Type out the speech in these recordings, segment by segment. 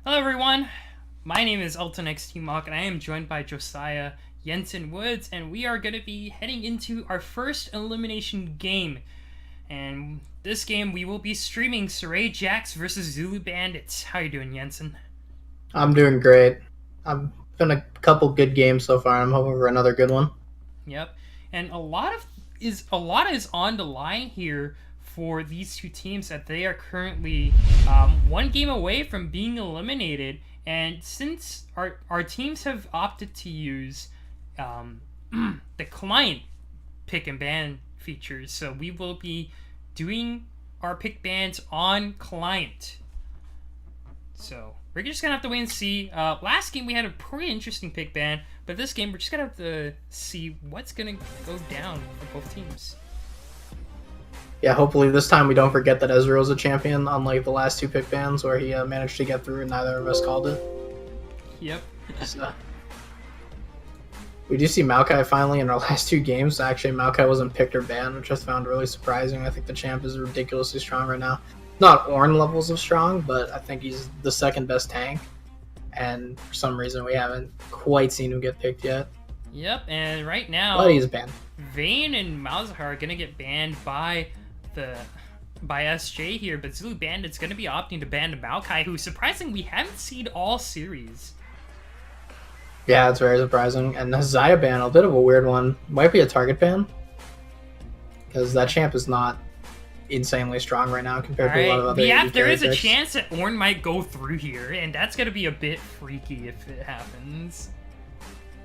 Hello everyone, my name is UltimateXTMock and I am joined by Josiah Jensen Woods, and we are going to be heading into our first elimination game. And this game we will be streaming Saray Jax versus Zulu Bandits. How you doing, Jensen? I'm doing great. I've been a couple good games so far. I'm hoping for another good one. Yep. And a lot is on the line here for these two teams, that they are currently one game away from being eliminated. And since our teams have opted to use the client pick and ban features, so we will be doing our pick bans on client. So we're just gonna have to wait and see. Last game we had a pretty interesting pick ban, but this game we're just gonna have to see what's gonna go down for both teams. Yeah, hopefully this time we don't forget that Ezreal's a champion, unlike the last two pick bans where he managed to get through and neither of us called it. Yep. So, we do see Maokai finally in our last two games. Actually, Maokai wasn't picked or banned, which I found really surprising. I think the champ is ridiculously strong right now. Not Ornn levels of strong, but I think he's the second best tank. And for some reason, we haven't quite seen him get picked yet. Yep. And right now, But he's banned. Vayne and Malzahar are gonna get banned by SJ here, but Zulu Bandit's gonna be opting to ban Maokai, who surprisingly we haven't seen all series. Yeah, it's very surprising. And the Xayah ban, a bit of a weird one. Might be a target ban. Because that champ is not insanely strong right now compared to a lot of other Yeah, AD there is a characters. chance that Ornn might go through here, and that's gonna be a bit freaky if it happens.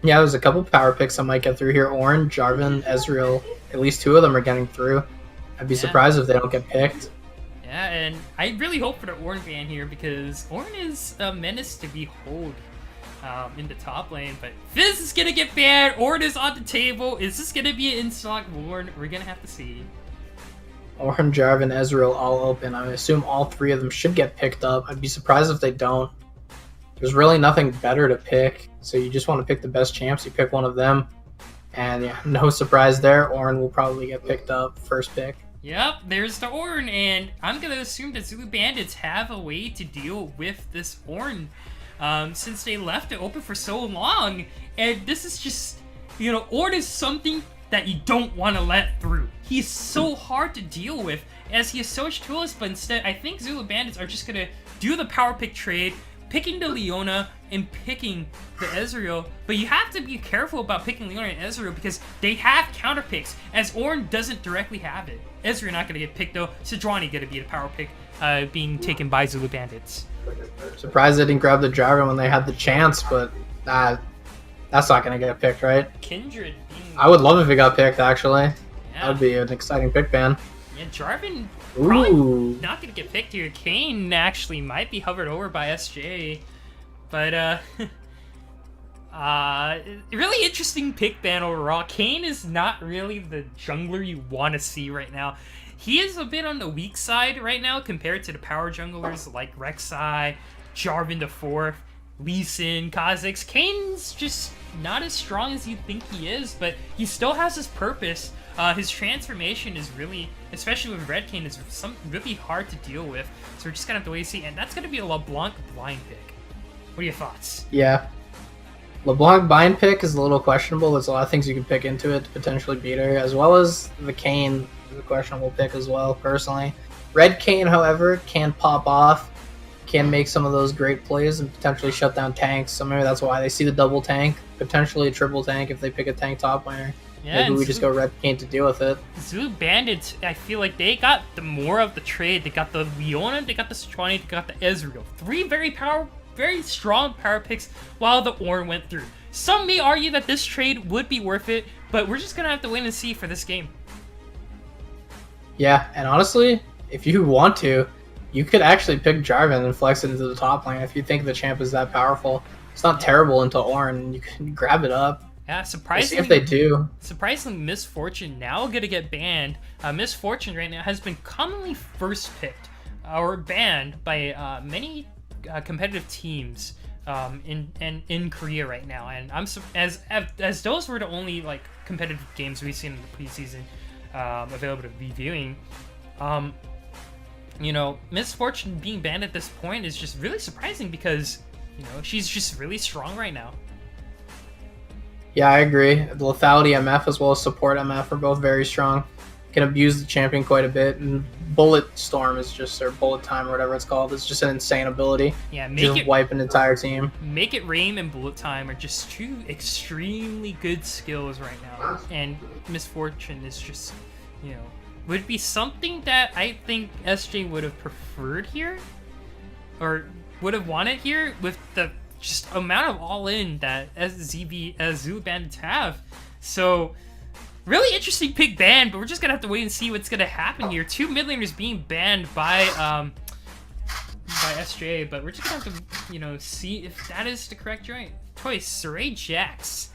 Yeah, there's a couple power picks that might get through here. Ornn, Jarvan, Ezreal. At least two of them are getting through. I'd be surprised if they don't get picked. Yeah, and I really hope for the Ornn ban here, because Ornn is a menace to behold in the top lane. But Fizz is gonna get banned. Ornn is on the table. Is this gonna be an in-stock Ornn? We're gonna have to see. Ornn, Jarvan, Ezreal all open. I assume all three of them should get picked up. I'd be surprised if they don't. There's really nothing better to pick, so you just want to pick the best champs. You pick one of them, and yeah, no surprise there. Ornn will probably get picked up first pick. Yep, there's the Ornn, and I'm gonna assume that Zulu Bandits have a way to deal with this Ornn, since they left it open for so long. And this is just, Ornn is something that you don't want to let through. He's so hard to deal with, as he is so toolless, but instead, I think Zulu Bandits are just gonna do the power pick trade, picking the Leona and picking the Ezreal. But you have to be careful about picking Leona and Ezreal, because they have counter picks, as Ornn doesn't directly have it. Ezreal not going to get picked though. Sejuani going to be the power pick, being taken by Zulu Bandits. Surprised they didn't grab the Jarvan when they had the chance, but that's not going to get picked, right? Kindred being... I would love if it got picked, actually. Yeah. That would be an exciting pick ban. Yeah, Jarvan probably Ooh. not going to get picked here. Kayn actually might be hovered over by SJ. But, really interesting pick ban overall. Kayn is not really the jungler you want to see right now. He is a bit on the weak side right now compared to the power junglers like Rek'Sai, Jarvan the Fourth, Lee Sin, Kha'Zix. Kayn's just not as strong as you think he is, but he still has his purpose. His transformation is really, especially with Red Kayn, is really hard to deal with. So we're just gonna have to wait and see, and that's gonna be a LeBlanc blind pick. What are your thoughts? Yeah. LeBlanc bind pick is a little questionable. There's a lot of things you can pick into it to potentially beat her, as well as the Kayn is a questionable pick as well, personally. Red Kayn, however, can pop off, can make some of those great plays and potentially shut down tanks. So maybe that's why they see the double tank, potentially a triple tank if they pick a tank top laner. Yeah, maybe we just go Red Kayn to deal with it. Zulu Bandits, I feel like they got the more of the trade. They got the Leona, they got the Sejuani, they got the Ezreal. Three very strong power picks while the Ornn went through. Some may argue that this trade would be worth it, but we're just gonna have to wait and see for this game. Yeah, and honestly, if you want to, you could actually pick Jarvan and flex it into the top lane if you think the champ is that powerful. It's not terrible into Ornn. You can grab it up. Yeah, We'll see surprisingly, if they do. surprisingly, Miss Fortune now gonna get banned. Miss Fortune right now has been commonly first picked or banned by many competitive teams in Korea right now, and as those were the only like competitive games we've seen in the preseason available to be viewing. you know, Miss Fortune being banned at this point is just really surprising because, you know, she's just really strong right now. Yeah, I agree. The lethality MF as well as support MF are both very strong. Can abuse the champion quite a bit, and Bullet Storm is just, or Bullet Time or whatever it's called, it's just an insane ability. Yeah, just wipe an entire team. Make It Rain and Bullet Time are just two extremely good skills right now, and Miss Fortune is just, you know, would be something that I think SJ would have preferred here, or would have wanted here with the just amount of all-in that Zulu Bandits have. So, really interesting pick ban, but we're just gonna have to wait and see what's gonna happen here. 2 mid laners being banned by SJ, but we're just gonna have to, you know, see if that is the correct choice. Saray Jax.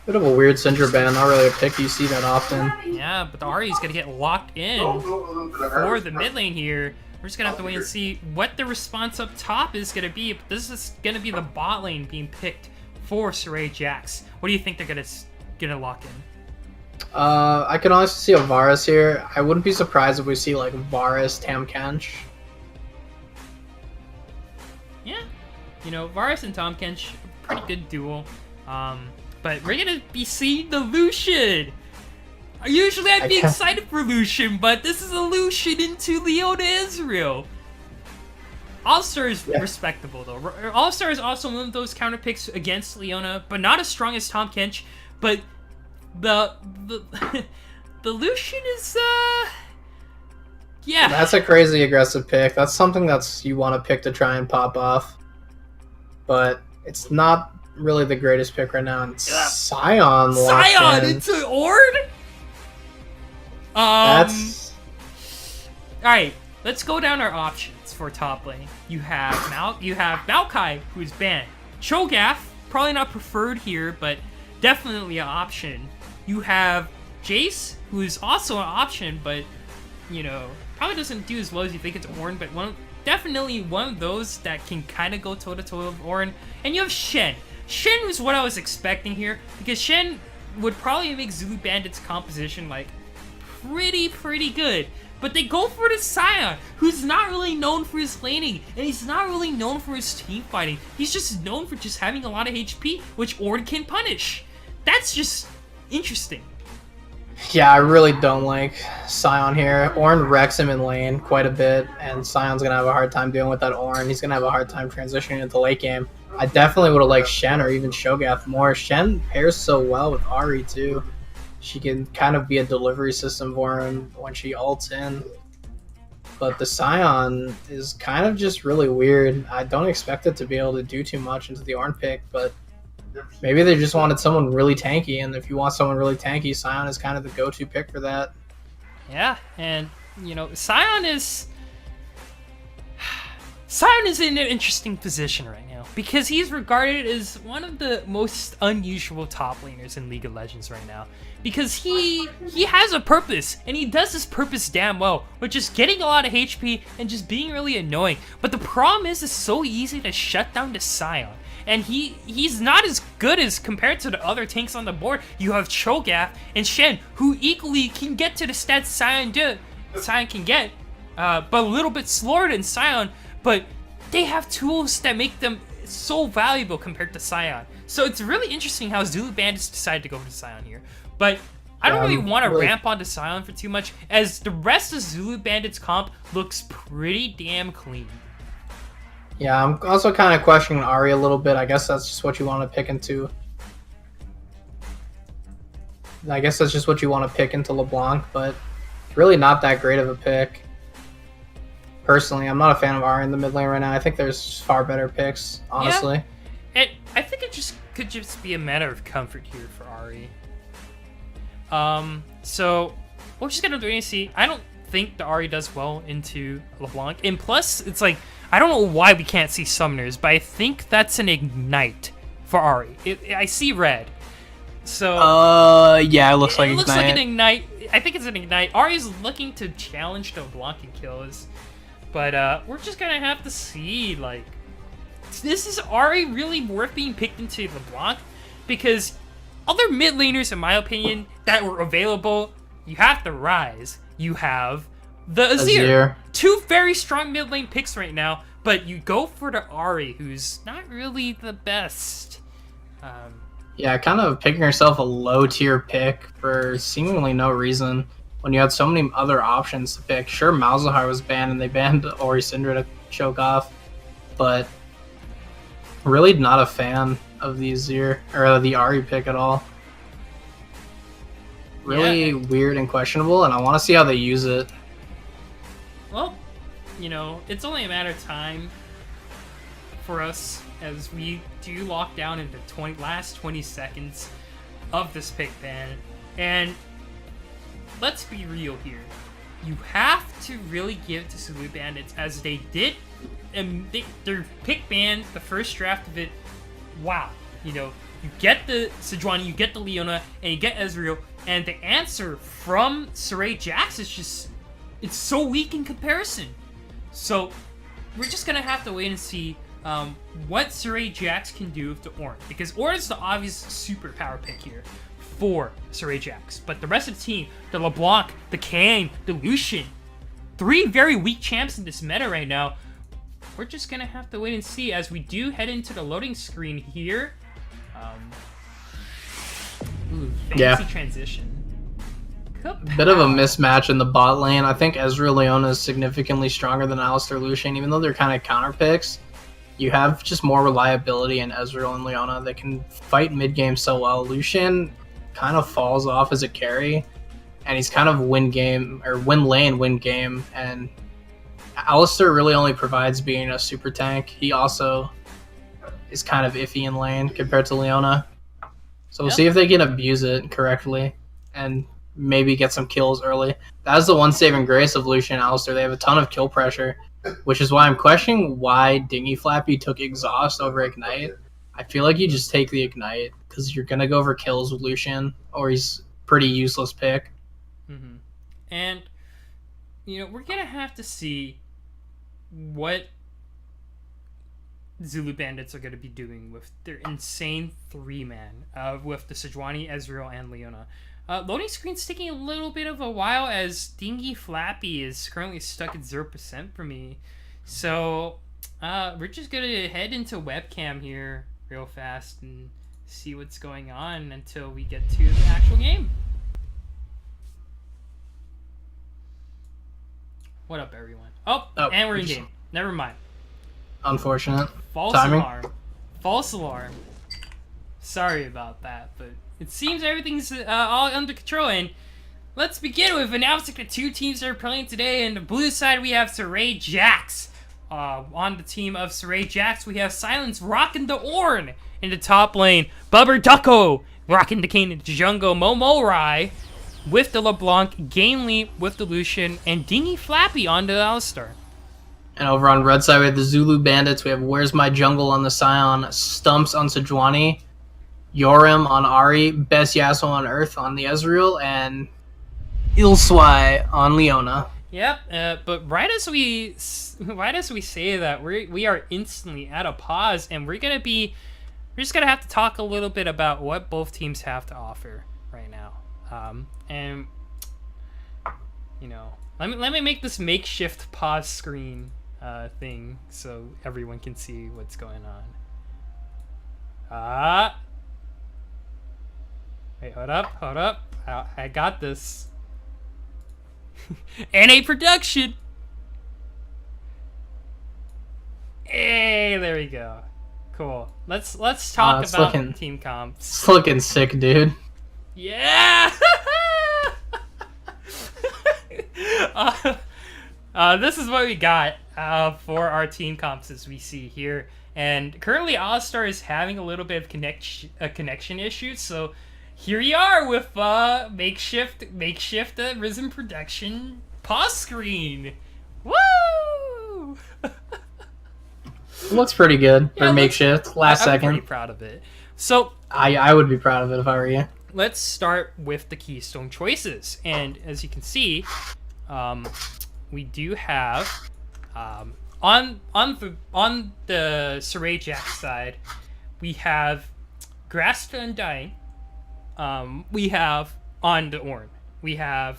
Bit of a weird Syndra ban, not really a pick you see that often. Yeah, but the Ahri is gonna get locked in for the mid lane here. We're just gonna have to wait and see what the response up top is gonna be. But this is gonna be the bot lane being picked for Saray Jax. What do you think they're gonna lock in? I can honestly see a Varus here. I wouldn't be surprised if we see like Varus, Tahm Kench. Yeah, you know, Varus and Tahm Kench, pretty good duel. But we're gonna be seeing the Lucian. Usually I'd be excited for Lucian, but this is a Lucian into Leona Israel. All-Star is respectable though. All-Star is also one of those counter picks against Leona, but not as strong as Tahm Kench. But the the Lucian is yeah. That's a crazy aggressive pick. That's something that's you want to pick to try and pop off. But it's not really the greatest pick right now. And Sion into Ord? That's alright, let's go down our options for top lane. You have Maokai, who's banned. Cho'Gath, probably not preferred here, but definitely an option. You have Jace, who is also an option, but, you know, probably doesn't do as well as you think it's Ornn, but definitely one of those that can kind of go toe-to-toe with Ornn. And you have Shen. Shen was what I was expecting here, because Shen would probably make Zulu Bandit's composition, like, pretty good. But they go for the Sion, who's not really known for his laning, and he's not really known for his team fighting. He's just known for just having a lot of HP, which Ornn can punish. That's just interesting. Yeah, I really don't like Sion here. Ornn wrecks him in lane quite a bit, and Sion's going to have a hard time dealing with that Ornn. He's going to have a hard time transitioning into late game. I definitely would have liked Shen or even Cho'Gath more. Shen pairs so well with Ahri too. She can kind of be a delivery system for him when she ults in. But the Sion is kind of just really weird. I don't expect it to be able to do too much into the Ornn pick, but maybe they just wanted someone really tanky, and if you want someone really tanky, Sion is kind of the go-to pick for that. Yeah, and, you know, Sion is in an interesting position right now because he's regarded as one of the most unusual top laners in League of Legends right now because he has a purpose and he does his purpose damn well, which is getting a lot of HP and just being really annoying. But the problem is it's so easy to shut down the Sion. And he's not as good as compared to the other tanks on the board. You have Cho'Gath and Shen, who equally can get to the stats Sion can get, but a little bit slower than Sion. But they have tools that make them so valuable compared to Sion. So it's really interesting how Zulu Bandits decided to go for Sion here. But I don't really want to ramp onto Sion for too much, as the rest of Zulu Bandits comp looks pretty damn clean. Yeah, I'm also kind of questioning Ahri a little bit. I guess that's just what you want to pick into. I guess that's just what you want to pick into LeBlanc, but really not that great of a pick. Personally, I'm not a fan of Ahri in the mid lane right now. I think there's far better picks, honestly. Yeah. I think it could just be a matter of comfort here for Ahri. So we're just gonna wait and see. I don't think the Ahri does well into LeBlanc, and plus, it's like, I don't know why we can't see summoners, but I think that's an ignite for Ahri. I see red. So yeah, it looks like it ignite. Looks like an ignite. I think it's an ignite. Ahri's looking to challenge the LeBlanc and kills, but we're just gonna have to see. Like, this is Ahri really worth being picked into LeBlanc? Because other mid laners, in my opinion, that were available, you have to Rise. You have the Azir. Azir. Two very strong mid lane picks right now, but you go for the Ahri, who's not really the best. Yeah, kind of picking yourself a low tier pick for seemingly no reason when you had so many other options to pick. Sure, Malzahar was banned and they banned Ori Syndra to choke off, but really not a fan of the Azir or the Ahri pick at all. Really weird and questionable, and I want to see how they use it. Well, it's only a matter of time for us as we do lock down into last 20 seconds of this pick ban. And let's be real here. You have to really give it to Zulu Bandits as they did. And their pick ban, the first draft of it, wow. You get the Sejuani, you get the Leona, and you get Ezreal. And the answer from Saray Jax is just, it's so weak in comparison. So we're just going to have to wait and see what Saray Jax can do with the Ornn. Because Ornn is the obvious superpower pick here for Saray Jax. But the rest of the team, the LeBlanc, the Kayn, the Lucian, 3 very weak champs in this meta right now. We're just going to have to wait and see as we do head into the loading screen here. Fancy transition. Bit of a mismatch in the bot lane. I think Ezreal Leona is significantly stronger than Alistar Lucian, even though they're kind of counter picks. You have just more reliability in Ezreal and Leona. They can fight mid game so well. Lucian kind of falls off as a carry, and he's kind of win lane, win game. And Alistar really only provides being a super tank. He also is kind of iffy in lane compared to Leona. So we'll see if they can abuse it correctly and maybe get some kills early. That's the one saving grace of Lucian and Alistar. They have a ton of kill pressure, which is why I'm questioning why Dingy Flappy took Exhaust over Ignite. I feel like you just take the Ignite because you're going to go for kills with Lucian, or he's pretty useless pick. Mm-hmm. And, we're going to have to see what Zulu Bandits are going to be doing with their insane 3-man with the Sejuani, Ezreal, and Leona. Loading screen's taking a little bit of a while as Dingy Flappy is currently stuck at 0% for me. So we're just going to head into webcam here real fast and see what's going on until we get to the actual game. What up, everyone? Oh, and we're in game. Never mind. Unfortunate. False timing. alarm. False alarm. Sorry about that, but it seems everything's all under control. And let's begin with announcing the 2 teams that are playing today. On the blue side, we have Saray Jax. On the team of Saray Jax, we have Silence rocking the Ornn. In the top lane, Bubber Ducko rocking the Kayn Jungle, Momorai with the LeBlanc, Gainly with the Lucian, and Dingy Flappy on the Alistar. And over on red side, we have the Zulu Bandits. We have Where's My Jungle on the Scion, Stumps on Sejuani, Yoram on Ahri, Best Yasuo on Earth on the Ezreal, and Ilswai on Leona. Yep, but right as we say that, we are instantly at a pause, and we're just gonna have to talk a little bit about what both teams have to offer right now. And let me make this makeshift pause screen thing so everyone can see what's going on. Wait, hold up. I got this. NA production. Hey, there we go. Cool. Let's talk about team comps. It's looking sick, dude. Yeah. This is what we got for our team comps as we see here. And currently, Alistar is having a little bit of connection issues. So here you are with makeshift Risen production pause screen. Woo! Looks pretty good for makeshift. Last second. I'm pretty proud of it. So I would be proud of it if I were you. Let's start with the Keystone choices, and as you can see, we do have on the Saray Jax side, we have Grasp to Undying. We have on the Ornn, we have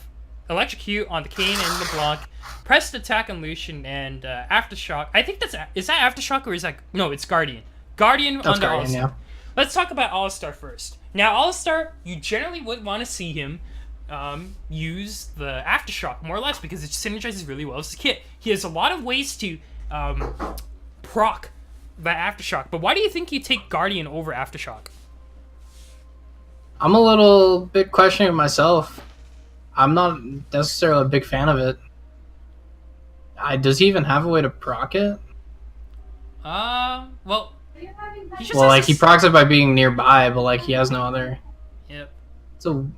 Electrocute on the Kayn and LeBlanc, pressed attack on Lucian and Aftershock. I think is that Aftershock or is that no? It's Guardian. Guardian That's on the Guardian, All-Star. yeah. Let's talk about All-Star first. Now, All-Star, you generally would want to see him use the Aftershock, more or less, because it synergizes really well with his kit. He has a lot of ways to proc the Aftershock, but why do you think you take Guardian over Aftershock? I'm a little bit questioning it myself. I'm not necessarily a big fan of it. Does he even have a way to proc it? Well, he just Well, has like, he this- procs it by being nearby, but, like, he has no other... Yep.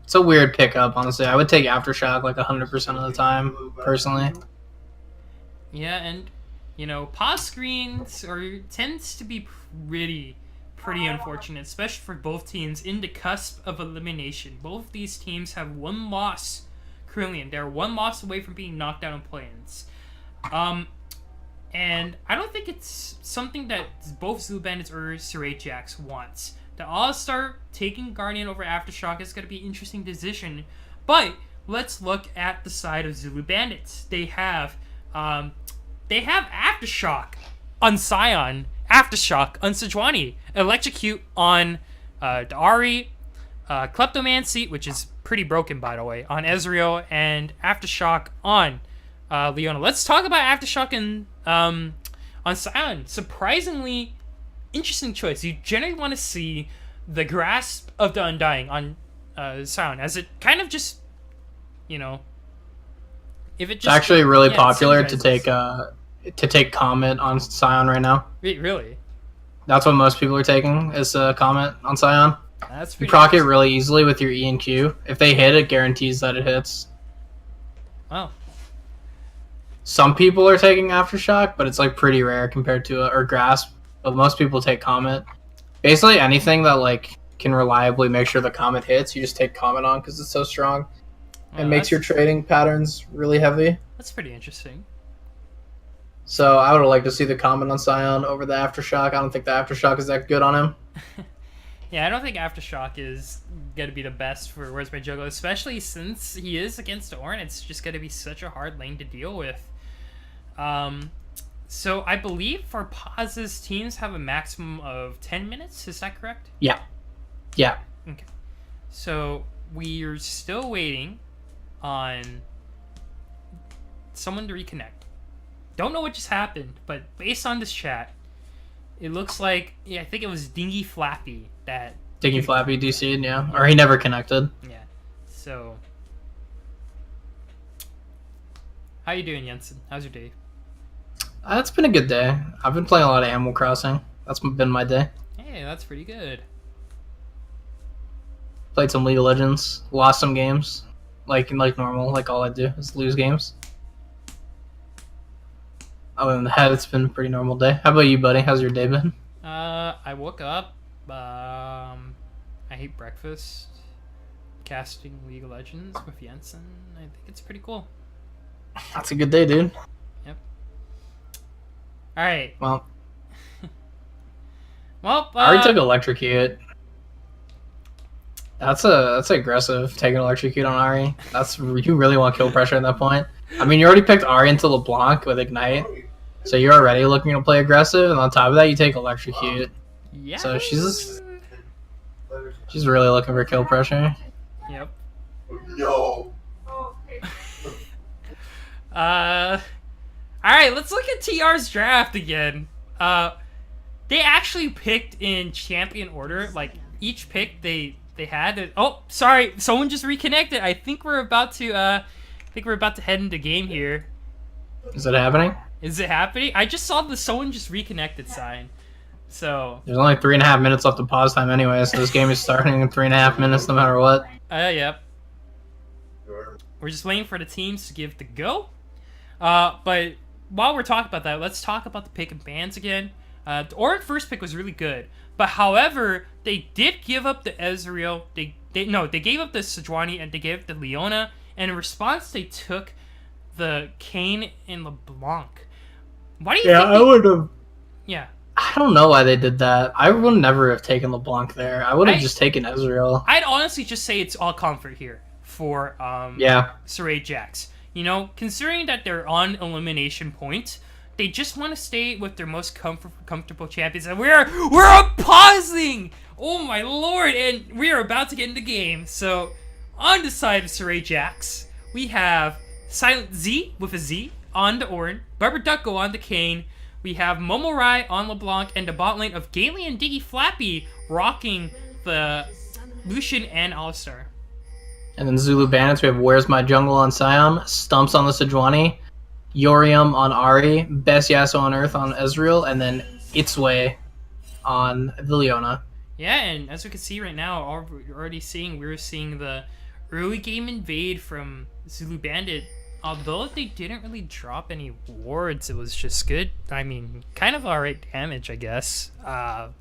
It's a weird pickup, honestly. I would take Aftershock, like, 100% of the time, personally. Yeah, and pause screens tends to be pretty unfortunate, especially for both teams in the cusp of elimination. Both these teams have one loss currently, and they're one loss away from being knocked out in play-ins. And I don't think it's something that both Zulu Bandits or Saray Jax wants. The All-Star taking Guardian over Aftershock is going to be an interesting decision, but let's look at the side of Zulu Bandits. They have Aftershock on Sion, Aftershock on Sejuani, Electrocute on the Ahri, Kleptomancy, which is pretty broken by the way, on Ezreal, and Aftershock on Leona. Let's talk about Aftershock and on Sion. Surprisingly interesting choice. You generally want to see the Grasp of the Undying on Sion, as it kind of just, if it just... It's actually really yeah, it popular synergizes. to take Comet on Sion right now. Wait, really? That's what most people are taking, is Comet on Sion. That's You pretty proc it interesting. really easily with your E and Q. If they hit, it guarantees that it hits. Wow. Some people are taking Aftershock, but it's like pretty rare compared to or Grasp. But most people take Comet. Basically, anything that like can reliably make sure the Comet hits, you just take Comet on because it's so strong. Well, It makes your trading patterns really heavy. That's pretty interesting. So I would like to see the Comet on Sion over the Aftershock. I don't think the Aftershock is that good on him. Yeah, I don't think Aftershock is going to be the best for Where's My Juggler, especially since he is against Ornn. It's just going to be such a hard lane to deal with. So I believe for pauses, teams have a maximum of 10 minutes. Is that correct? Yeah. Okay. So we're still waiting on someone to reconnect. Don't know what just happened, but based on this chat, it looks like, I think it was Dingy Flappy that... Dingy Flappy DC'd, yeah. Or he never connected. Yeah. So... How you doing, Jensen? How's your day? It's been a good day. I've been playing a lot of Animal Crossing. That's been my day. Hey, that's pretty good. Played some League of Legends. Lost some games. Like normal. Like all I do is lose games. Other than that, it's been a pretty normal day. How about you, buddy? How's your day been? I woke up. I ate breakfast. Casting League of Legends with Jensen. I think it's pretty cool. That's a good day, dude. All right. Well, Well, I already took Electrocute. That's aggressive, taking Electrocute on Ari. You really want kill pressure at that point. I mean, you already picked Ari into LeBlanc with Ignite, so you're already looking to play aggressive, and on top of that, you take Electrocute. yeah. So she's really looking for kill pressure. Yep. Yo. All right, let's look at TR's draft again. They actually picked in champion order. Like each pick they had. Oh, sorry, someone just reconnected. I think we're about to head into game here. Is it happening? Is it happening? I just saw the someone just reconnected sign. So There's only 3.5 minutes left of pause time anyway, so this game is starting in 3.5 minutes no matter what. yep. We're just waiting for the teams to give the go. But while we're talking about that, let's talk about the pick and bans again. The Ornn first pick was really good, but however, they did give up the Ezreal. They gave up the Sejuani and they gave up the Leona. And in response, they took the Kayn and LeBlanc. Why do you think? I would have. Yeah, I don't know why they did that. I would never have taken LeBlanc there. I would have I- just taken Ezreal. I'd honestly just say it's all comfort here. for Yeah. Saray Jax. You know, considering that they're on elimination point, they just want to stay with their most comfortable champions, and we're pausing. Oh my lord! And we are about to get in the game. So, on the side of Saray Jax, we have Silent Z with a Z on the Ornn, Barbaducko on the Kayn. We have Momorai on LeBlanc, and the bot lane of Galen and Diggy Flappy rocking the Lucian and Alistar. And then Zulu Bandits, we have Where's My Jungle on Sion, Stumps on the Sejuani, Yorium on Ari, Best Yasuo on Earth on Ezreal, and then Its Way on the Leona. Yeah, and as we can see right now, we're seeing the early game invade from Zulu Bandit. Although they didn't really drop any wards, it was just good. I mean, kind of alright damage, I guess. Alright,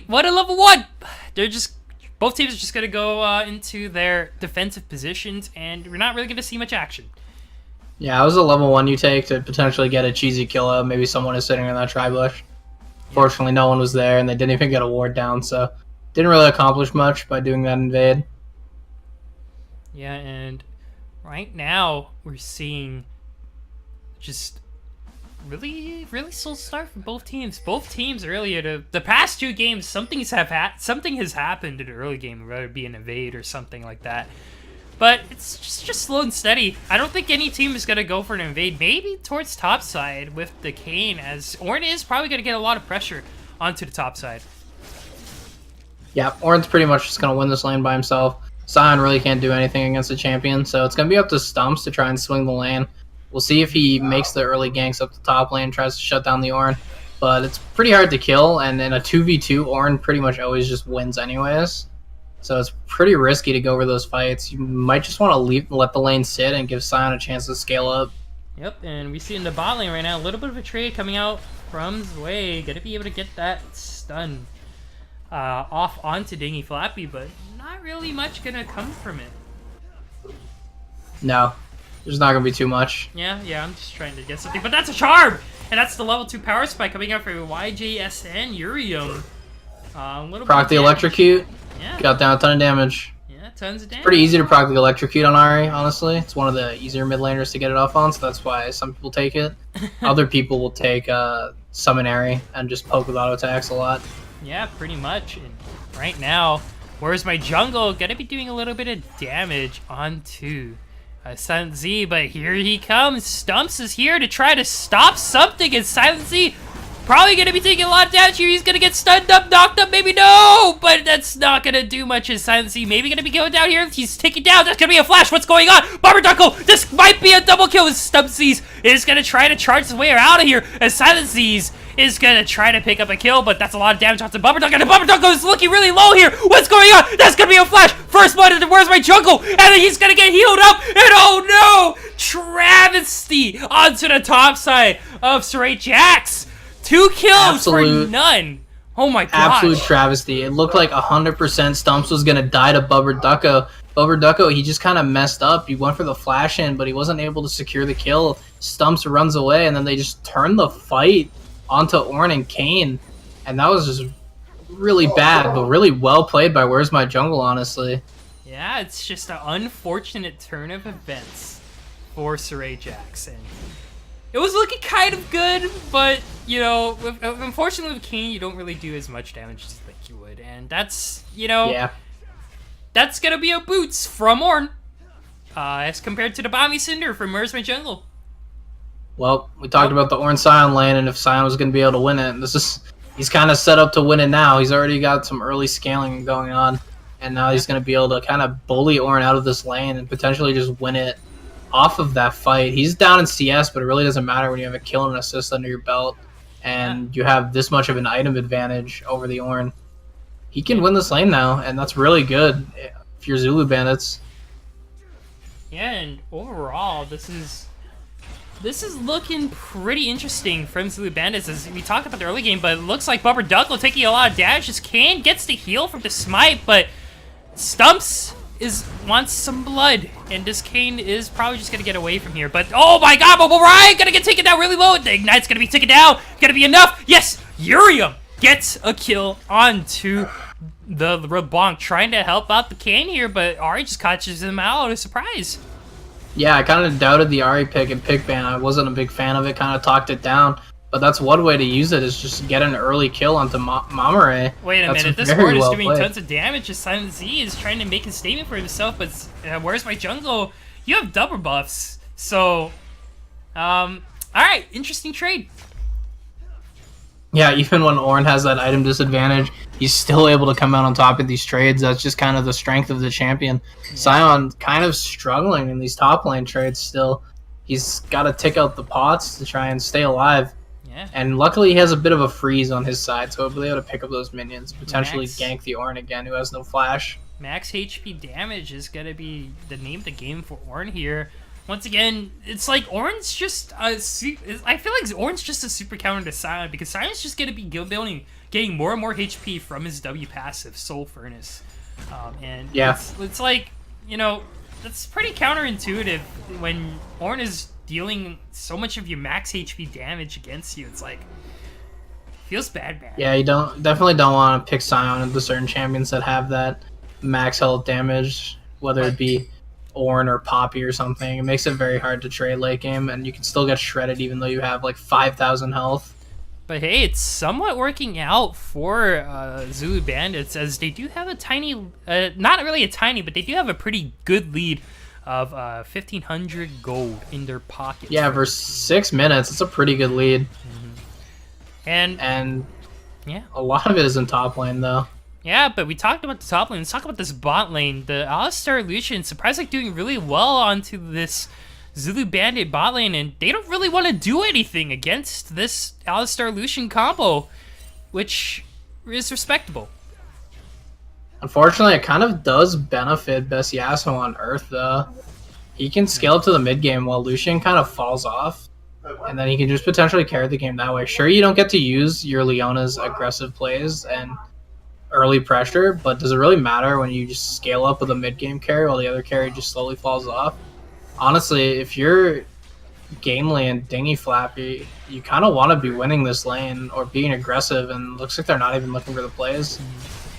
what a level 1! Both teams are just going to go into their defensive positions, and we're not really going to see much action. Yeah, it was a level 1 you take to potentially get a cheesy kill out. Maybe someone is sitting in that tri-bush. Fortunately, no one was there, and they didn't even get a ward down, so didn't really accomplish much by doing that invade. Yeah, and right now we're seeing just really slow start for both teams. Both teams earlier, the past 2 games, something has happened in the early game, whether it be an invade or something like that. But it's just slow and steady. I don't think any team is going to go for an invade. Maybe towards top side with the Kayn, as Ornn is probably going to get a lot of pressure onto the top side. Yeah, Ornn's pretty much just going to win this lane by himself. Sion really can't do anything against the champion, so it's going to be up to Stumps to try and swing the lane. We'll see if he makes the early ganks up the top lane, tries to shut down the Ornn. But it's pretty hard to kill, and in a 2v2, Ornn pretty much always just wins anyways. So it's pretty risky to go over those fights. You might just want to let the lane sit and give Sion a chance to scale up. Yep, and we see in the bot lane right now, a little bit of a trade coming out from Zwei. Gonna be able to get that stun off onto Dingy Flappy, but not really much gonna come from it. No, there's not going to be too much. Yeah, I'm just trying to get something, but that's a charm! And that's the level 2 power spike coming out for YJSN Urium. Proc the electrocute. Yeah. Got down a ton of damage. Yeah, tons of damage. Pretty easy to proc the electrocute on Ari, honestly. It's one of the easier mid laners to get it off on, so that's why some people take it. Other people will take Summon Ari and just poke with auto attacks a lot. Yeah, pretty much. And right now, Where's My Jungle? Gonna be doing a little bit of damage onto Silent Z, but here he comes. Stumps is here to try to stop something, and Silent Z probably gonna be taking a lot of damage here. He's gonna get stunned up, knocked up, maybe no! But that's not gonna do much as Silent Z maybe gonna be going down here. He's taking down. That's gonna be a flash. What's going on? Barbaducko! This might be a double kill as Stumps Z is gonna try to charge his way out of here as Silent Z is gonna try to pick up a kill, but that's a lot of damage onto Barbaducko, and Barbaducko is looking really low here. What's going on? That's gonna be a flash. First blood into Where's My Jungle? And then he's gonna get healed up, and oh no! Travesty onto the top side of Saray Jax. 2 kills for none. Oh my gosh. Absolute travesty. It looked like 100% Stumps was going to die to Barbaducko. Barbaducko, he just kind of messed up. He went for the flash in, but he wasn't able to secure the kill. Stumps runs away, and then they just turned the fight onto Ornn and Kayn. And that was just really bad, but really well played by Where's My Jungle, honestly. Yeah, it's just an unfortunate turn of events for Saray Jax. And it was looking kind of good, but, you know, unfortunately with Kayn, you don't really do as much damage as like you would. And that's, you know, yeah, that's going to be a boots from Ornn as compared to the Bomby Cinder from Where's My Jungle. Well, we talked about the Ornn Sion lane, and if Sion was going to be able to win it, he's kind of set up to win it now. He's already got some early scaling going on, and now he's going to be able to kind of bully Ornn out of this lane and potentially just win it off of that fight. He's down in CS, but it really doesn't matter when you have a kill and an assist under your belt, and you have this much of an item advantage over the Ornn. He can win this lane now, and that's really good if you're Zulu Bandits. Yeah, and overall, this is looking pretty interesting from Zulu Bandits, as we talked about the early game, but it looks like Barbaducko taking a lot of damage. Just Kayn gets the heal from the smite, but Stumps wants some blood, and this Kayn is probably just gonna get away from here. But oh my god, Momorai gonna get taken down really low. The Ignite's gonna be taken down. Gonna be enough. Yes, Urium gets a kill onto the LeBlanc trying to help out the Kayn here, but Ahri just catches him out. A surprise. Yeah, I kind of doubted the Ahri pick and pick ban. I wasn't a big fan of it, kind of talked it down. But that's one way to use it, is just get an early kill onto Mamare. Wait a minute, this Ward is doing tons of damage as Silent Z is trying to make a statement for himself, but where's my jungle? You have double buffs, so... alright, interesting trade. Yeah, even when Ornn has that item disadvantage, he's still able to come out on top of these trades. That's just kind of the strength of the champion. Yeah. Sion kind of struggling in these top lane trades still. He's got to tick out the pots to try and stay alive. Yeah. And luckily he has a bit of a freeze on his side, so he'll be able to pick up those minions, potentially gank the Ornn again, who has no flash. Max HP damage is going to be the name of the game for Ornn here. Once again, it's like Ornn's just a I feel like Ornn's just a super counter to Sion, because Sion's just going to be guild building, getting more and more HP from his W passive, Soul Furnace. And yeah, it's like, you know, that's pretty counterintuitive when Ornn is dealing so much of your max HP damage against you. It's like, feels bad, man. Yeah, you definitely don't want to pick Sion into certain champions that have that max health damage, whether it be Ornn or Poppy or something. It makes it very hard to trade late game, and you can still get shredded even though you have like 5,000 health. But hey, it's somewhat working out for Zulu Bandits, as they do have a tiny, not really a tiny, but they do have a pretty good lead of 1,500 gold in their pockets. Yeah, for 6 minutes, it's a pretty good lead. Mm-hmm. And yeah, a lot of it is in top lane though. Yeah, but we talked about the top lane. Let's talk about this bot lane. The Alistar Lucian surprisingly doing really well onto this Zulu Bandit bot lane, and they don't really want to do anything against this Alistar Lucian combo, which is respectable. Unfortunately, it kind of does benefit Best Yasuo on Earth, though. He can scale up to the mid game while Lucian kind of falls off, and then he can just potentially carry the game that way. Sure, you don't get to use your Leona's aggressive plays and early pressure, but does it really matter when you just scale up with a mid game carry while the other carry just slowly falls off? Honestly, if you're Gamely and Dingy Flappy, you kind of want to be winning this lane or being aggressive, and it looks like they're not even looking for the plays.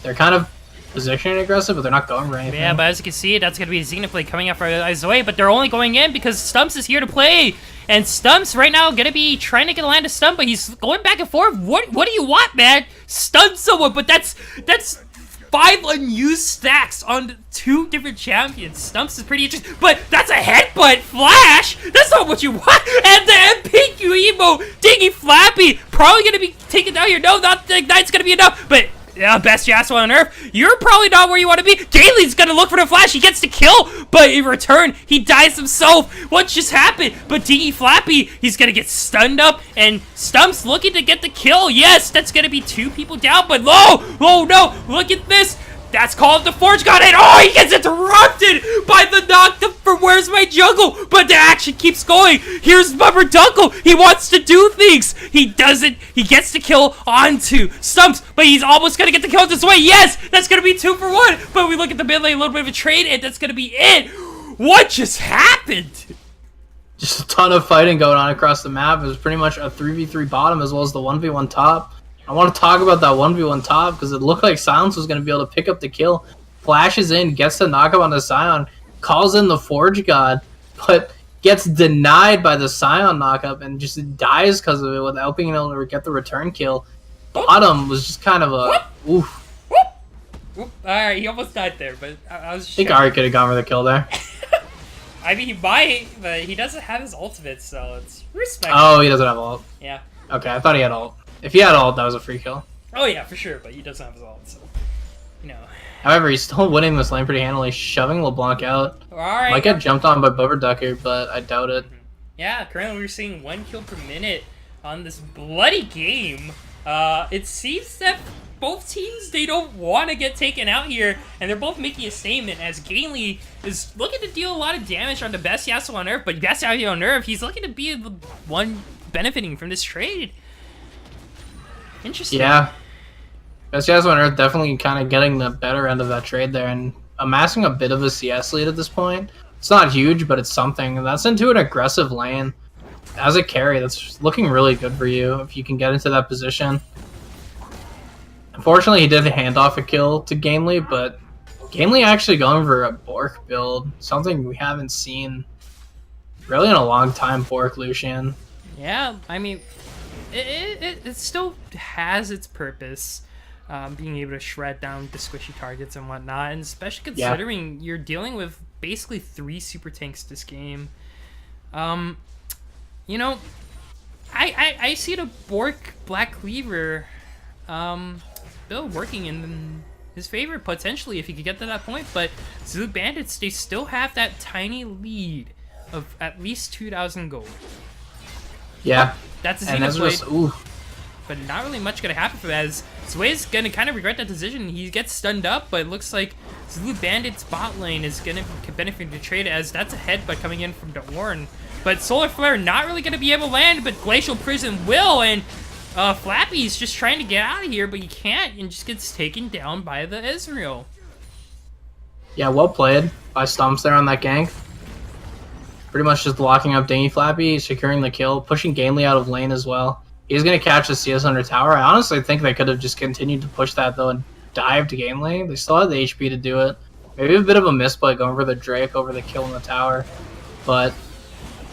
They're kind of positioning aggressive, but they're not going for anything. Yeah, but as you can see, that's going to be a Xenoblade coming out for Zoe, but they're only going in because Stumps is here to play. And Stumps right now going to be trying to get a land to Stump, but he's going back and forth. What do you want, man? Stun someone, but that's 5 unused stacks on 2 different champions. Stumps is pretty interesting, but that's a headbutt flash. That's not what you want. And the MPQ emo, Dingy Flappy, probably going to be taken down here. No, not the Ignite's going to be enough, but Best Yasuo on Earth, you're probably not where you want to be. Gaylee's gonna look for the flash. He gets the kill, but in return, he dies himself. What just happened? But Dingy Flappy, he's gonna get stunned up, and Stumps looking to get the kill. Yes, that's gonna be 2 people down, but oh no, look at this. That's called the Forge God, and oh, he gets interrupted by the knockdown for Where's My Jungle, but the action keeps going. Here's Bubber Dunkle. He wants to do things. He doesn't. He gets the kill onto Stumps, but he's almost going to get the kill this way. Yes, that's going to be 2 for 1, but we look at the mid lane, a little bit of a trade, and that's going to be it. What just happened? Just a ton of fighting going on across the map. It was pretty much a 3v3 bottom as well as the 1v1 top. I want to talk about that 1v1 top because it looked like Silence was going to be able to pick up the kill. Flashes in, gets the knockup on the Sion, calls in the Forge God, but gets denied by the Sion knockup and just dies because of it without being able to get the return kill. Bottom was just kind of a oof. Alright, he almost died there, but I think Ahri could have gone for the kill there. I mean, he might, but he doesn't have his ultimate, so it's respectable. Oh, he doesn't have ult. Yeah. Okay, I thought he had ult. If he had ult, that was a free kill. Oh yeah, for sure, but he doesn't have his ult, so, you know. However, he's still winning this lane pretty handily, shoving LeBlanc out. Alright. Might get jumped on by Bubberducker, but I doubt it. Yeah, currently we're seeing 1 kill per minute on this bloody game. It seems that both teams, they don't want to get taken out here, and they're both making a statement, as Gainley is looking to deal a lot of damage on the Best Yasuo on Earth, but Best Yasuo on Earth, he's looking to be the one benefiting from this trade. Interesting. Yeah. Best Yasuo on Earth definitely kind of getting the better end of that trade there and amassing a bit of a CS lead at this point. It's not huge, but it's something. And that's into an aggressive lane. As a carry, that's looking really good for you if you can get into that position. Unfortunately, he did hand off a kill to Gamely, but Gamely actually going for a Bork build. Something we haven't seen really in a long time, Bork Lucian. Yeah, I mean, it still has its purpose, being able to shred down the squishy targets and whatnot, and especially considering you're dealing with basically 3 super tanks this game. You know, I see the Bork Black Cleaver build working in his favor potentially if he could get to that point, but Zulu Bandits, they still have that tiny lead of at least 2,000 gold. Yeah. That's a and that's blade, just, ooh. but not really much gonna happen for that, as Zway's gonna kind of regret that decision. He gets stunned up, but it looks like Zulu Bandit's bot lane is gonna benefit from the trade, as that's a headbutt coming in from the Ornn. But Solar Flare not really gonna be able to land, but Glacial Prison will, and Flappy's just trying to get out of here, but he can't, and just gets taken down by the Ezreal. Yeah, well played by Stumps there on that gank. Pretty much just locking up Dingy Flappy, securing the kill, pushing Gamely out of lane as well. He's going to catch the CS under tower. I honestly think they could have just continued to push that, though, and dive to Gamely. They still had the HP to do it. Maybe a bit of a misplay going for the Drake over the kill in the tower. But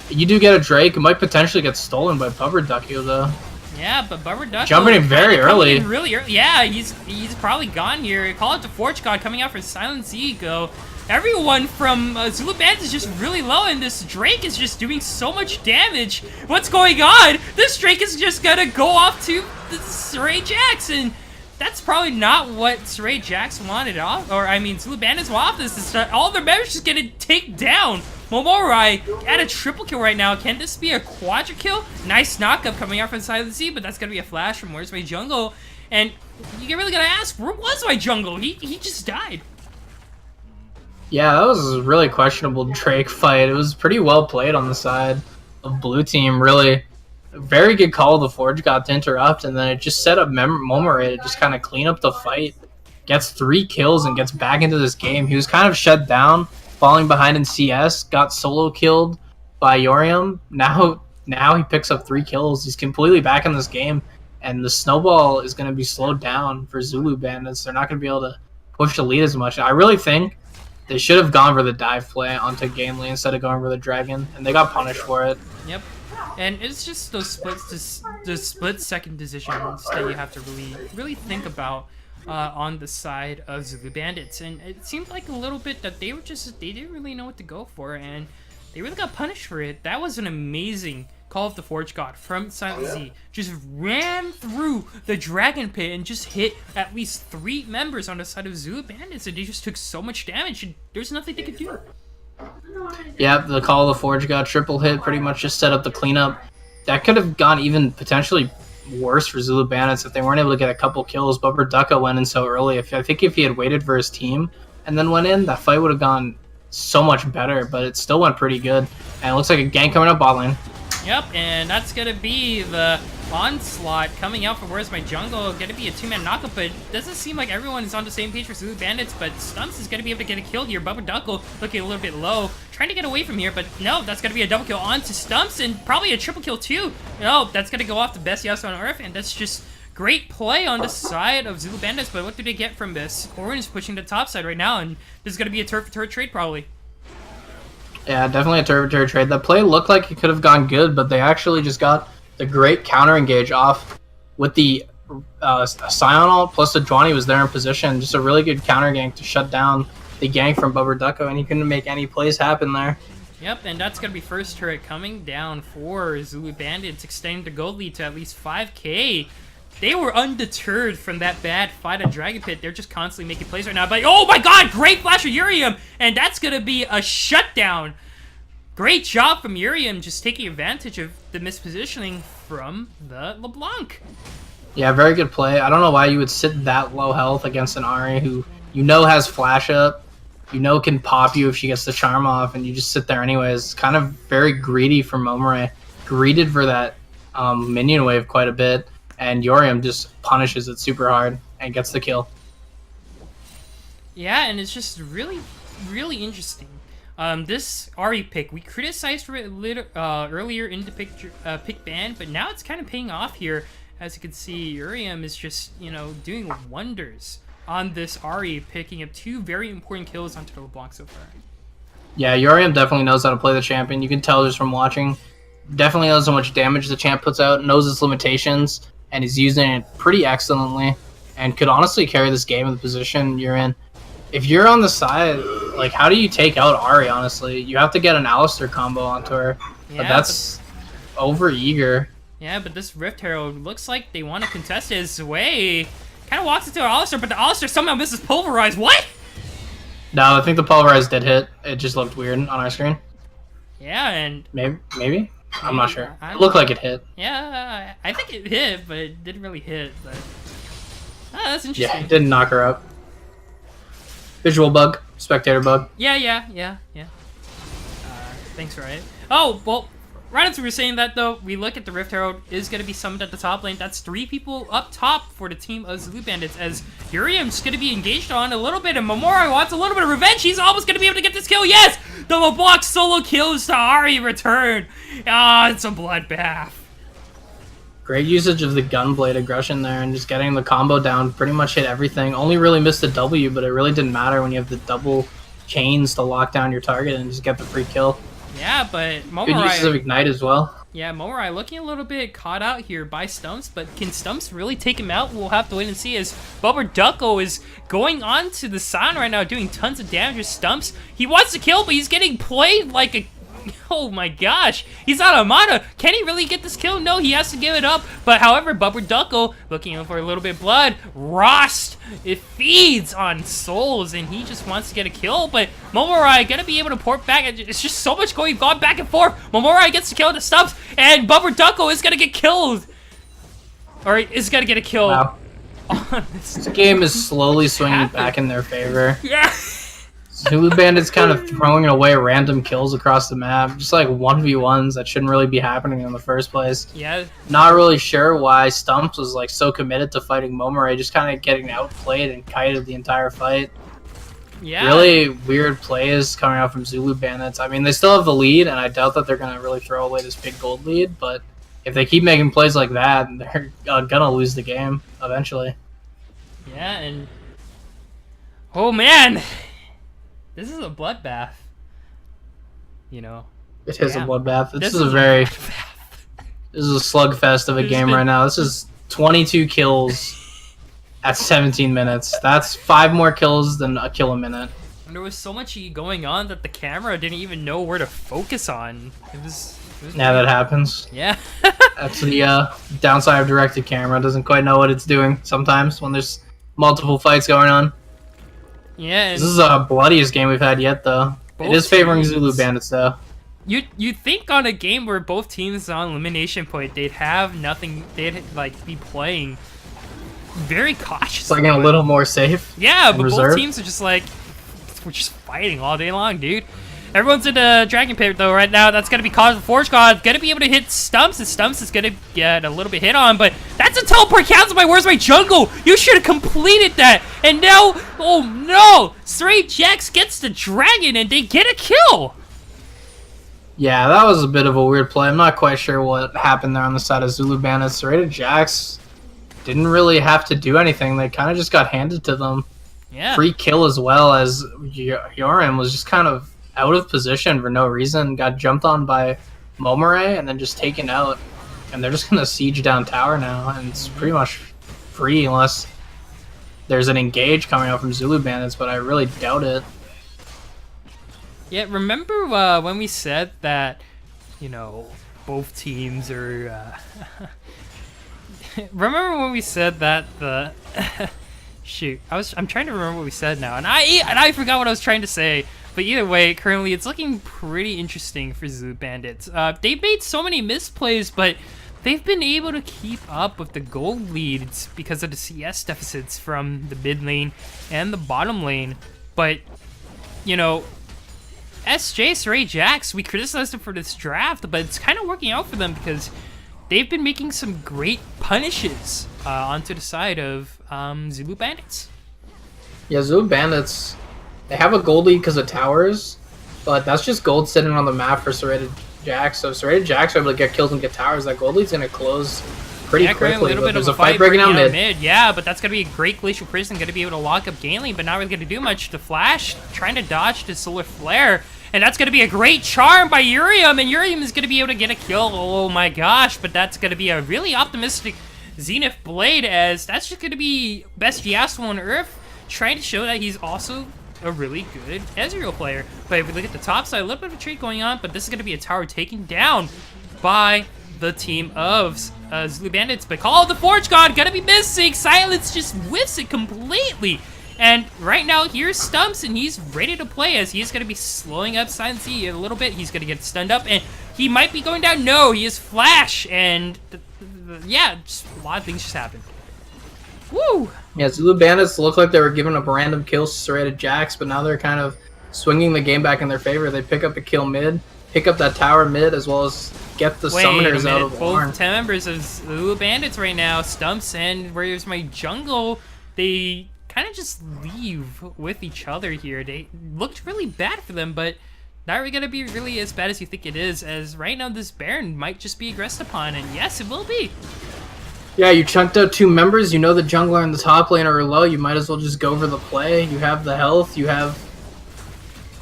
you do get a Drake. It might potentially get stolen by Bubber Ducky, though. Yeah, but Bubber Ducky jumping in very early. Really early. Yeah, he's probably gone here. Call it the Forge God coming out for Silent Ego. Everyone from Zulu Bandits is just really low, and this Drake is just doing so much damage. What's going on? This Drake is just gonna go off to the Saray Jax, and that's probably not what Saray Jax wanted off, or I mean Zulu Bandits want off this. Is all their members just gonna take down Momorai at a triple kill right now. Can this be a quadra kill? Nice knockup coming out from Silent Z, but that's gonna be a flash from Where's My Jungle, and you really gotta ask, where was my jungle? He just died. Yeah, that was a really questionable Drake fight. It was pretty well played on the side of blue team, really. Very good call of the Forge God to interrupt, and then it just set up Momorai to just kind of clean up the fight. Gets 3 kills and gets back into this game. He was kind of shut down, falling behind in CS, got solo killed by Yorium. Now he picks up 3 kills. He's completely back in this game, and the snowball is going to be slowed down for Zulu Bandits. They're not going to be able to push the lead as much. I really think they should have gone for the dive play onto Gamely instead of going for the dragon, and they got punished for it. Yep. And it's just those split-second decisions that you have to really think about on the side of Zulu Bandits. And it seemed like a little bit that they didn't really know what to go for, and they really got punished for it. That was an amazing Call of the Forge God from Silent Z. Just ran through the Dragon Pit and just hit at least 3 members on the side of Zulu Bandits, and they just took so much damage, and there's nothing they could do. Yeah, the Call of the Forge God triple hit pretty much just set up the cleanup. That could have gone even potentially worse for Zulu Bandits if they weren't able to get a couple kills. Bubber Ducka went in so early. I think if he had waited for his team and then went in, that fight would have gone so much better, but it still went pretty good. And it looks like a gank coming up bot lane. Yep, and that's going to be the onslaught coming out for Where's My Jungle. Going to be a 2-man knockup, but it doesn't seem like everyone is on the same page for Zulu Bandits, but Stumps is going to be able to get a kill here. Bubba Duckle looking a little bit low, trying to get away from here, but no, that's going to be a double kill onto Stumps, and probably a triple kill too. No, that's going to go off the best Yasuo on Earth, and that's just great play on the side of Zulu Bandits, but what do they get from this? Ornn is pushing the top side right now, and this is going to be a turret-for-turret trade probably. Yeah, definitely a turret trade. That play looked like it could have gone good, but they actually just got the great counter engage off with the Scion ult, plus the Dwani was there in position. Just a really good counter gank to shut down the gank from Bubber Ducko, and he couldn't make any plays happen there. Yep, and that's going to be first turret coming down for Zulu Bandits, extending the gold lead to at least 5k. They were undeterred from that bad fight at Dragon Pit. They're just constantly making plays right now. But oh my god, great flash of Urium! And that's going to be a shutdown. Great job from Urium, just taking advantage of the mispositioning from the LeBlanc. Yeah, very good play. I don't know why you would sit that low health against an Ahri who you know has flash up, you know can pop you if she gets the charm off, and you just sit there anyways. It's kind of very greedy from Momorai. Greeted for that minion wave quite a bit. And Yorium just punishes it super hard and gets the kill. Yeah, and it's just really, really interesting. This Ahri pick, we criticized for it earlier in the pick ban, but now it's kind of paying off here as you can see, Urium is just, you know, doing wonders on this Ahri, picking up 2 very important kills onto the LeBlanc so far. Yeah, Urium definitely knows how to play the champion. You can tell just from watching. Definitely knows how much damage the champ puts out, knows its limitations, and he's using it pretty excellently, and could honestly carry this game in the position you're in. If you're on the side, like, how do you take out Ahri, honestly? You have to get an Alistar combo onto her, Yeah, but that's over-eager. Yeah, but this Rift Herald looks like they want to contest his way. Kind of walks into an Alistar, but the Alistar somehow misses Pulverize. What? No, I think the Pulverize did hit. It just looked weird on our screen. Yeah, and... Maybe? I'm not sure. I It looked like it hit. Yeah, I think it hit, but it didn't really hit. But that's Yeah, interesting. it didn't knock her up. Visual bug. Spectator bug. Yeah. Thanks, Riot. Oh, well, right after we were saying that, though, we look at the Rift Herald is going to be summoned at the top lane. That's 3 people up top for the team of Zulu Bandits, as Urium's going to be engaged on a little bit, and Momori wants a little bit of revenge. He's almost going to be able to get this kill. Yes! The LeBlanc solo kills to Ahri return. Ah, it's a bloodbath. Great usage of the Gunblade aggression there and just getting the combo down. Pretty much hit everything. Only really missed the W, but it really didn't matter when you have the double chains to lock down your target and just get the free kill. Yeah, but Good uses of Momori... Ignite as well. Yeah, Momori looking a little bit caught out here by Stumps, but can Stumps really take him out? We'll have to wait and see, as Bubber Ducko is going on to the side right now, doing tons of damage with Stumps. He wants to kill, but he's getting played like a... Oh my gosh, he's out of mana. Can he really get this kill? No, he has to give it up. But however, Bubber Ducko looking for a little bit of blood. Rost, it feeds on souls, and he just wants to get a kill. But Momorai gonna be able to port back. It's just so much going on back and forth. Momorai gets to kill the Stumps, and Bubber Ducko is gonna get killed. Or is gonna get a kill. Wow. This game is slowly swinging happened? back in their favor. Yeah. Zulu Bandits kind of throwing away random kills across the map. Just like 1v1s that shouldn't really be happening in the first place. Yeah. Not really sure why Stumps was like so committed to fighting Momori, just kind of getting outplayed and kited the entire fight. Yeah. Really weird plays coming out from Zulu Bandits. I mean, they still have the lead, and I doubt that they're going to really throw away this big gold lead, but if they keep making plays like that, they're going to lose the game eventually. Yeah, and... Oh, man! This is a bloodbath. You know. It is a Damn. bloodbath. This is a a very... bloodbath. This is a slugfest of a There's game been- right now. This is 22 kills at 17 minutes. That's 5 more kills than a kill a minute. And there was so much going on that the camera didn't even know where to focus on. It was Yeah, that happens. Yeah. That's the downside of directed camera. It doesn't quite know what it's doing sometimes when there's multiple fights going on. Yeah, This and is the bloodiest game we've had yet, though. Both It is favoring teams- Zulu Bandits, though. you think on a game where both teams are on elimination point, they'd have nothing, they'd like be playing very cautious. It's like a little more safe. Yeah, and but both reserved. teams are just like, we're just fighting all day long, dude. Everyone's in the Dragon Pit, though, right now. That's going to be caused Forge God. Going to be able to hit Stumps, and Stumps is going to get a little bit hit on, but that's a teleport cancel by Where's My Jungle? You should have completed that. And now, oh no, Stray Jax gets the dragon, and they get a kill. Yeah, that was a bit of a weird play. I'm not quite sure what happened there on the side of Zulu Bandits. Serrated Jax didn't really have to do anything. They kind of just got handed to them. Yeah. Free kill as well, as Yoram was just kind of out of position for no reason. Got jumped on by Momore and then just taken out. And they're just going to siege down tower now. And it's pretty much free unless there's an engage coming out from Zulu Bandits, but I really doubt it. Yeah, remember when we said that, you know, both teams are... remember when we said that the... Shoot, I'm trying to remember what we said now, and I forgot what I was trying to say. But either way, currently it's looking pretty interesting for Zulu Bandits. They've made so many misplays, but they've been able to keep up with the gold leads because of the CS deficits from the mid lane and the bottom lane. But, you know, SJ, Saray Jax, we criticized them for this draft, but it's kind of working out for them because they've been making some great punishes onto the side of Zulu Bandits. Yeah, Zulu Bandits, they have a gold lead because of towers, but that's just gold sitting on the map for Serrated Jax. So if Serrated Jax are able to get kills and get towers, that gold lead's going to close pretty Creating quickly. a little But bit there's of a fight breaking out mid. Yeah, but that's gonna be a great Glacial Prison, gonna be able to lock up Gainling, but not really gonna do much. The Flash trying to dodge the Solar Flare, and that's gonna be a great charm by Urium, and Urium is gonna be able to get a kill. Oh my gosh, but that's gonna be a really optimistic Zenith Blade, as that's just gonna be best Yasuo on Earth, trying to show that he's also a really good Ezreal player. But if we look at the top side, a little bit of a trade going on, but this is going to be a tower taken down by the team of Zulu Bandits. But Call of the Forge God going to be missing. Silence just whiffs it completely. And right now, here's Stumps, and he's ready to play, as he's going to be slowing up Silence a little bit. He's going to get stunned up, and he might be going down. No, he is Flash, and yeah, just a lot of things just happened. Woo! Yeah, Zulu Bandits look like they were giving up random kills to Serrated Jax, but now they're kind of swinging the game back in their favor. They pick up a kill mid, pick up that tower mid, as well as get the summoners out of Ornn. Both 10 members of Zulu Bandits right now, Stumps and Where's My Jungle, they kind of just leave with each other here. They looked really bad for them, but not really going to be really as bad as you think it is, as right now this Baron might just be aggressed upon, and yes, it will be. Yeah, you chunked out 2 members. You know the jungler and the top laner are low. You might as well just go for the play. You have the health. You have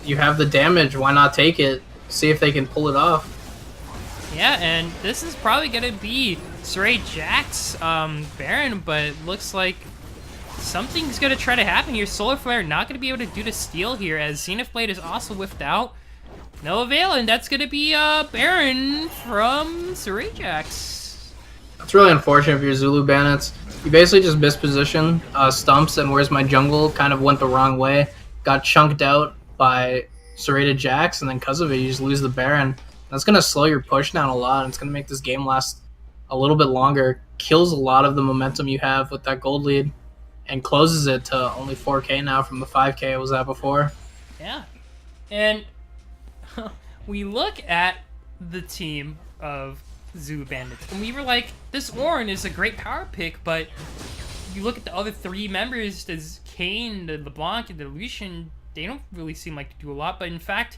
the damage. Why not take it? See if they can pull it off. Yeah, and this is probably going to be Serrated Jax Baron, but it looks like something's going to try to happen here. Solar Flare not going to be able to do the steal here, as Zenith Blade is also whiffed out. No avail, and that's going to be Baron from Serrated Jax. It's really unfortunate for your Zulu Bandits. You basically just mispositioned Stumps, and Where's My Jungle kind of went the wrong way. Got chunked out by Serrated Jax, and then because of it, you just lose the Baron. That's going to slow your push down a lot, and it's going to make this game last a little bit longer. Kills a lot of the momentum you have with that gold lead, and closes it to only 4K now from the 5K it was at before. Yeah. And we look at the team of Zulu Bandits, and we were like, this Ornn is a great power pick, but you look at the other 3 members, there's Kayn, the LeBlanc, and the Lucian, they don't really seem like to do a lot, but in fact,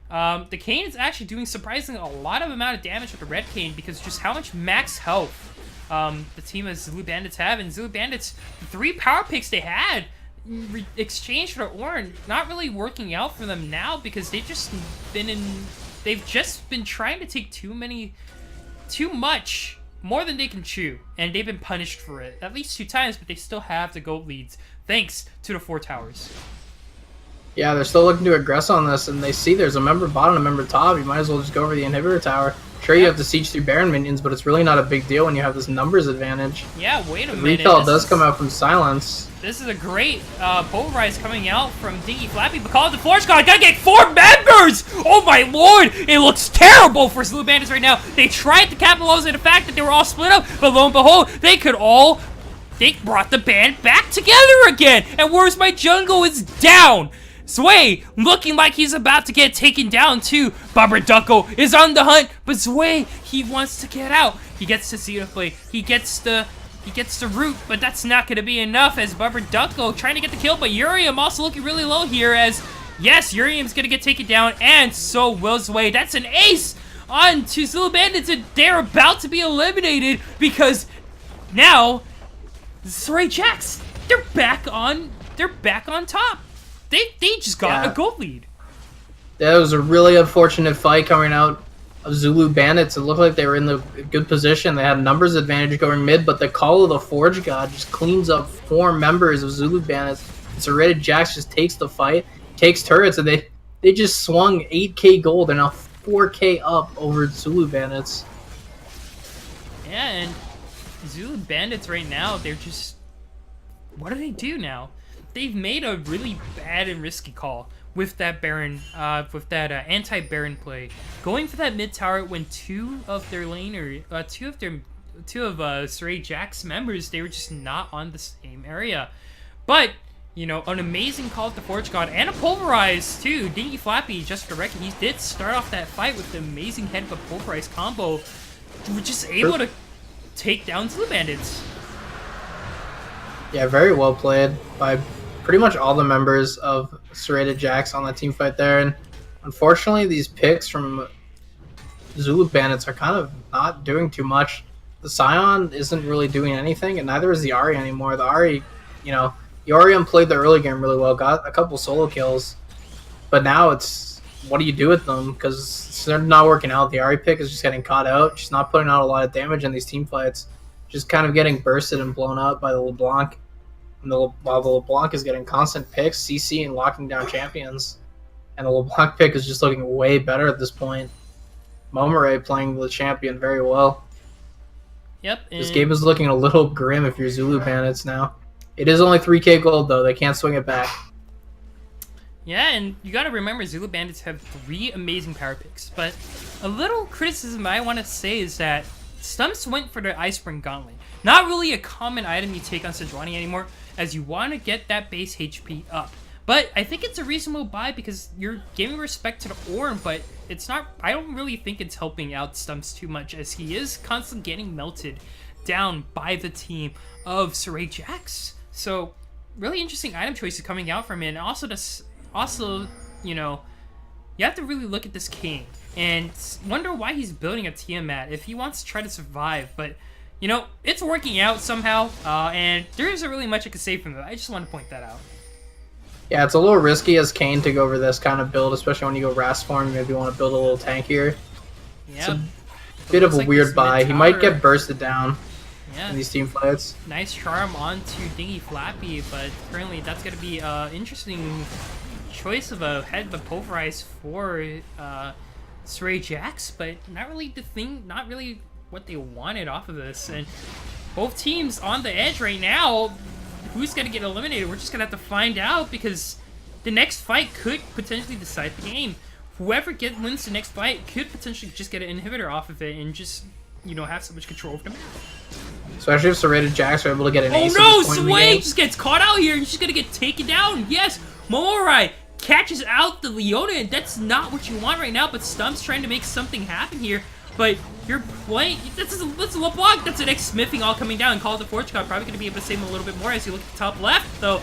the Kayn is actually doing surprisingly a lot of amount of damage with the Red Kayn, because just how much max health the team of Zulu Bandits have, and Zulu Bandits, the 3 power picks they had exchanged for Ornn, not really working out for them now, because they've just been trying to take too much, more than they can chew, and they've been punished for it at least 2 times, but they still have the gold leads thanks to the 4 towers. Yeah, they're still looking to aggress on this, and they see there's a member bottom and a member top. You might as well just go for the inhibitor tower. Sure, you have to siege through Baron minions, but it's really not a big deal when you have this numbers advantage. Yeah, wait a minute. Recall does come out from Silence. This is a great Pulverize coming out from Dinky Flappy, but Call of the Forge God gotta get 4 members! Oh my lord! It looks terrible for Zulu Bandits right now. They tried to capitalize on the fact that they were all split up, but lo and behold, they brought the band back together again! And Where's My Jungle is down! Zwei looking like he's about to get taken down too. Babarducko is on the hunt, but Zwei, he wants to get out. He gets to Zenith Blade. He gets the root, but that's not going to be enough, as Babarducko trying to get the kill, but Urium also looking really low here, as yes, Urium's going to get taken down, and so will Zwei. That's an ace on to Zulu Bandits, and they're about to be eliminated, because now Serrated Jax, they're back on top. They just got a gold lead. That was a really unfortunate fight coming out of Zulu Bandits. It looked like they were in the good position. They had numbers advantage going mid, but the Call of the Forge God just cleans up 4 members of Zulu Bandits. Serrated Jax just takes the fight, takes turrets, and they just swung 8K gold. They're now 4K up over Zulu Bandits. Yeah, and Zulu Bandits right now, they're just... What do they do now? They've made a really bad and risky call with that Baron, anti-Baron play, going for that mid tower when 2 of Serrated Jax members, they were just not on the same area. But you know, an amazing call at the Forge God and a Pulverize too. Dinky Flappy, just for the record, he did start off that fight with the amazing head of a Pulverize combo. We're just able to take down Zulu Bandits. Yeah, very well played by pretty much all the members of Serrated Jax on that team fight there, and unfortunately these picks from Zulu Bandits are kind of not doing too much. the Scion isn't really doing anything, and neither is the Ahri anymore. The Ahri, the Orion played the early game really well, got a couple solo kills, but now it's what do you do with them? Because they're not working out. The Ahri pick is just getting caught out. She's not putting out a lot of damage in these team fights. Just kind of getting bursted and blown up by the LeBlanc. And while the LeBlanc is getting constant picks, CC and locking down champions. And the LeBlanc pick is just looking way better at this point. Momare playing the champion very well. Yep. This game is looking a little grim if you're Zulu Bandits now. It is only 3k gold though. They can't swing it back. Yeah, and you gotta remember Zulu Bandits have 3 amazing power picks. But a little criticism I want to say is that Stumps went for the Icebring Gauntlet. Not really a common item you take on Sejuani anymore, as you want to get that base HP up. But I think it's a reasonable buy because you're giving respect to the Ornn, but it's not. I don't really think it's helping out Stumps too much, as he is constantly getting melted down by the team of Saray Jax. So really interesting item choices coming out from him. And also, you have to really look at this King and wonder why he's building a Tiamat if he wants to try to survive. But it's working out somehow, and there isn't really much I can say from it. I just want to point that out. Yeah, it's a little risky as Kayn to go over this kind of build, especially when you go Rast form. Maybe you want to build a little tankier. Yeah, it's a bit of a weird buy. He might get bursted down in these team fights. Nice charm onto Dingy Flappy, but currently that's going to be an interesting choice of a head of Pulverize for Saray Jax, but not really what they wanted off of this. And both teams on the edge right now. Who's going to get eliminated? We're just going to have to find out, because the next fight could potentially decide the game. Whoever wins the next fight could potentially just get an inhibitor off of it and just, have so much control over the map. Especially if Saray Jax are able to get an ace. Oh no, Sway just gets caught out here and she's going to get taken down. Yes, Momorai catches out the Leona, and that's not what you want right now, but Stump's trying to make something happen here. But you're playing. That's a LeBlanc. That's an X-Smithing all coming down. And Call of the Forge God probably going to be able to save him a little bit more as you look at the top left, though.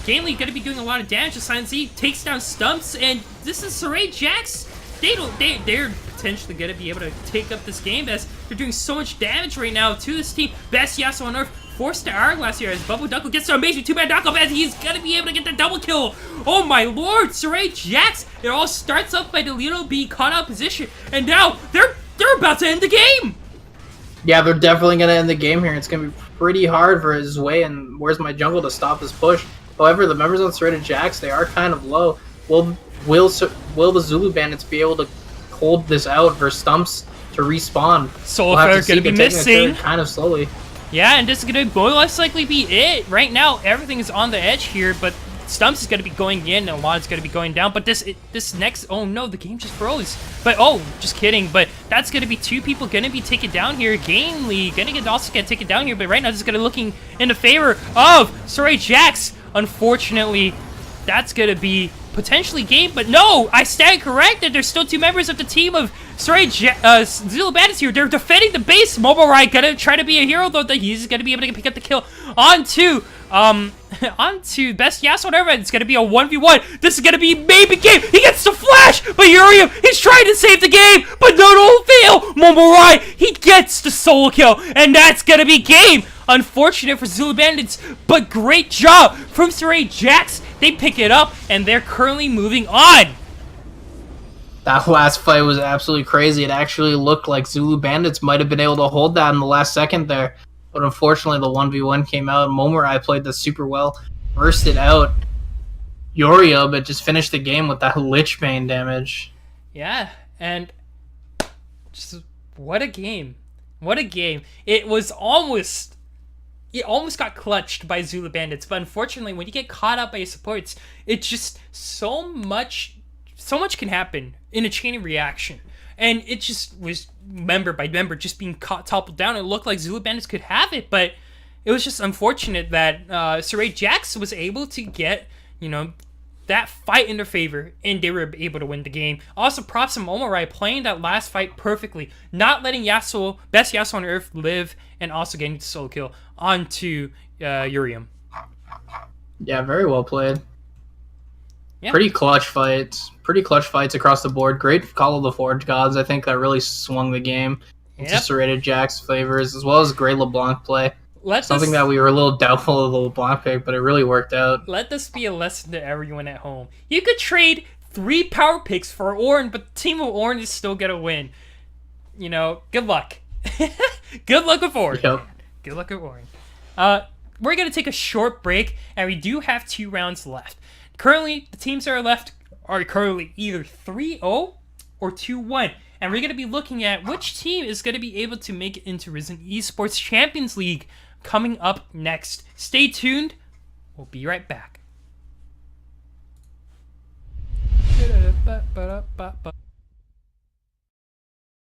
Gamely going to be doing a lot of damage. Silent Z takes down Stumps, and this is Saray Jax. They're potentially going to be able to take up this game as they're doing so much damage right now to this team. Best Yasuo on Earth forced to Hourglass here as Bubble Duckle gets to amazing 2-man knockup as he's going to be able to get the double kill. Oh my lord, Saray Jax. It all starts up by Delito being caught out of position, and now they're about to end the game. Yeah, they're definitely going to end the game here. It's going to be pretty hard for his way and Where's My Jungle to stop his push. However, the members on Saray Jax, they are kind of low. Will the Zulu Bandits be able to hold this out for Stumps to respawn? Soulfire going to be missing. Kind of slowly. Yeah, and this is going to most likely be it. Right now, everything is on the edge here, but Stumps is going to be going in, and a lot is going to be going down. But this next... Oh, no, the game just froze. But, oh, just kidding. But that's going to be 2 people going to be taken down here. Gamely going to also get taken down here. But right now, this is going to be looking in the favor of Saray Jax. Unfortunately, that's going to be potentially game. But no, I stand corrected. There's still 2 members of the team of Zulu Bandits here. They're defending the base. Momorai gonna try to be a hero, though. He's gonna be able to pick up the kill onto Best Yasuo on Earth. It's gonna be a 1v1. This is gonna be maybe game. He gets the flash, but Urium, he's trying to save the game, but no, don't fail. Momorai, he gets the solo kill, and that's gonna be game. Unfortunate for Zulu Bandits, but great job from Saray Jax. They pick it up, and they're currently moving on. That last fight was absolutely crazy. It actually looked like Zulu Bandits might have been able to hold that in the last second there. But unfortunately, the 1v1 came out. Momorai played this super well. Burst it out. Yorio, but just finished the game with that Lich Bane damage. Yeah, and just what a game. What a game. It almost got clutched by Zulu Bandits, but unfortunately, when you get caught up by your supports, it's just so much can happen in a chain of reaction. And it just was member by member just being toppled down. It looked like Zulu Bandits could have it, but it was just unfortunate that Saray Jax was able to get, that fight in their favor, and they were able to win the game. Also, props to Momorai playing that last fight perfectly, not letting Best Yasuo on Earth live, and also getting the solo kill onto Urium. Yeah, very well played. Yeah. Pretty clutch fights across the board. Great Call of the Forge Gods. I think that really swung the game. Serrated Jack's favors, as well as Grey LeBlanc play. Something that we were a little doubtful of the LeBlanc pick, but it really worked out. Let this be a lesson to everyone at home. You could trade 3 power picks for Ornn, but the team of Ornn is still gonna win. You know, good luck. Good luck with Ornn. Yep. Good luck with Ornn. We're gonna take a short break, and we do have 2 rounds left. Currently, the teams that are left are currently either 3-0 or 2-1. And we're going to be looking at which team is going to be able to make it into Risen Esports Champions League coming up next. Stay tuned. We'll be right back.